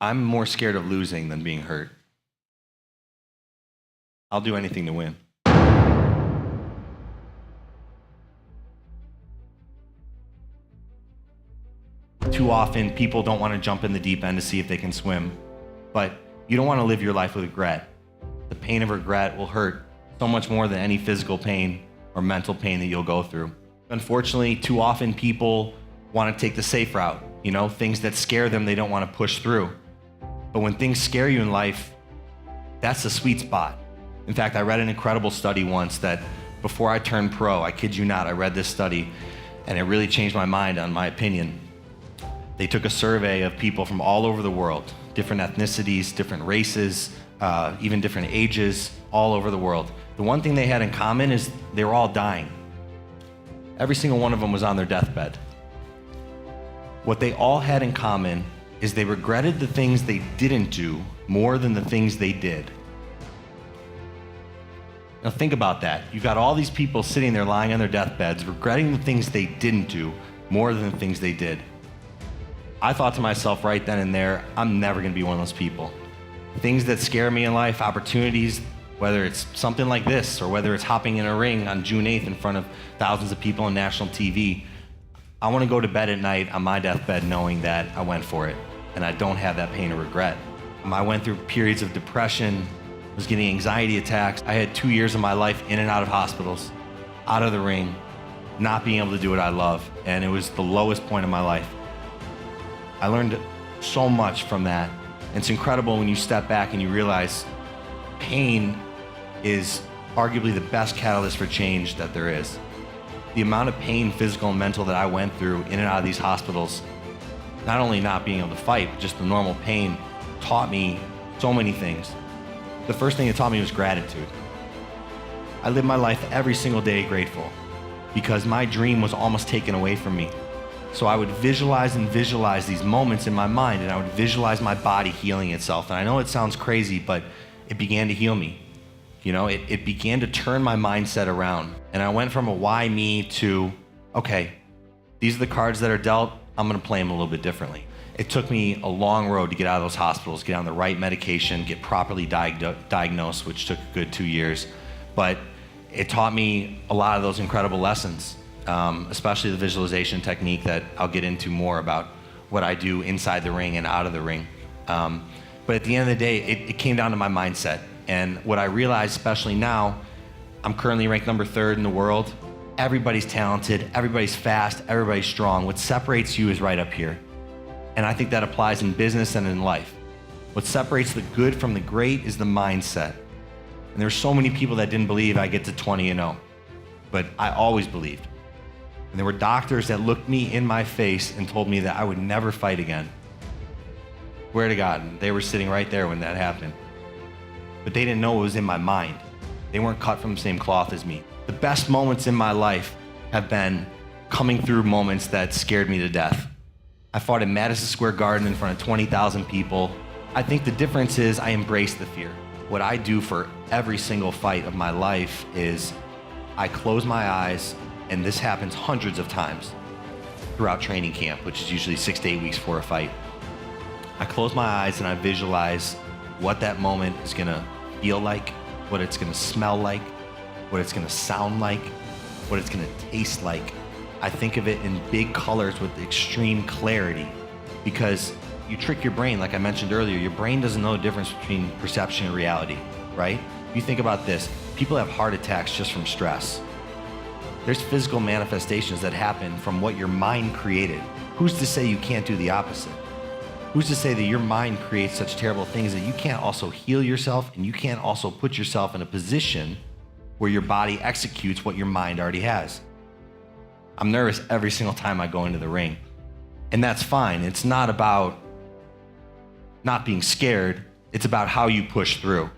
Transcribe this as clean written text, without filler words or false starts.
I'm more scared of losing than being hurt. I'll do anything to win. Too often, people don't want to jump in the deep end to see if they can swim, but you don't want to live your life with regret. The pain of regret will hurt so much more than any physical pain or mental pain that you'll go through. Unfortunately, too often people want to take the safe route, things that scare them they don't want to push through. But when things scare you in life, that's the sweet spot. In fact, I read an incredible study once that before I turned pro, I kid you not, I read this study and it really changed my mind on my opinion. They took a survey of people from all over the world, different ethnicities, different races, even different ages, all over the world. The one thing they had in common is they were all dying. Every single one of them was on their deathbed. What they all had in common is they regretted the things they didn't do more than the things they did. Now think about that. You've got all these people sitting there lying on their deathbeds, regretting the things they didn't do more than the things they did. I thought to myself right then and there, I'm never gonna be one of those people. Things that scare me in life, opportunities, whether it's something like this or whether it's hopping in a ring on June 8th in front of thousands of people on national TV, I wanna go to bed at night on my deathbed knowing that I went for it and I don't have that pain or regret. I went through periods of depression, was getting anxiety attacks. I had 2 years of my life in and out of hospitals, out of the ring, not being able to do what I love, and it was the lowest point of my life. I learned so much from that. It's incredible when you step back and you realize pain is arguably the best catalyst for change that there is. The amount of pain, physical and mental, that I went through in and out of these hospitals, not only not being able to fight, but just the normal pain, taught me so many things. The first thing it taught me was gratitude. I lived my life every single day grateful because my dream was almost taken away from me. So I would visualize these moments in my mind, and I would visualize my body healing itself. And I know it sounds crazy, but it began to heal me. It began to turn my mindset around. And I went from a why me to, okay, these are the cards that are dealt, I'm gonna play them a little bit differently. It took me a long road to get out of those hospitals, get on the right medication, get properly diagnosed, which took a good 2 years. But it taught me a lot of those incredible lessons. Especially the visualization technique that I'll get into more about what I do inside the ring and out of the ring. But at the end of the day, it came down to my mindset. And what I realized, especially now, I'm currently ranked number 3rd in the world. Everybody's talented, everybody's fast, everybody's strong. What separates you is right up here. And I think that applies in business and in life. What separates the good from the great is the mindset. And there's so many people that didn't believe I get to 20-0, but I always believed. And there were doctors that looked me in my face and told me that I would never fight again. Swear to God, and they were sitting right there when that happened. But they didn't know what was in my mind. They weren't cut from the same cloth as me. The best moments in my life have been coming through moments that scared me to death. I fought in Madison Square Garden in front of 20,000 people. I think the difference is I embrace the fear. What I do for every single fight of my life is I close my eyes, and this happens hundreds of times throughout training camp, which is usually 6 to 8 weeks for a fight. I close my eyes and I visualize what that moment is gonna feel like, what it's gonna smell like, what it's gonna sound like, what it's gonna taste like. I think of it in big colors with extreme clarity because you trick your brain, like I mentioned earlier. Your brain doesn't know the difference between perception and reality, right? You think about this, people have heart attacks just from stress. There's physical manifestations that happen from what your mind created. Who's to say you can't do the opposite? Who's to say that your mind creates such terrible things that you can't also heal yourself and you can't also put yourself in a position where your body executes what your mind already has? I'm nervous every single time I go into the ring. And that's fine. It's not about not being scared. It's about how you push through.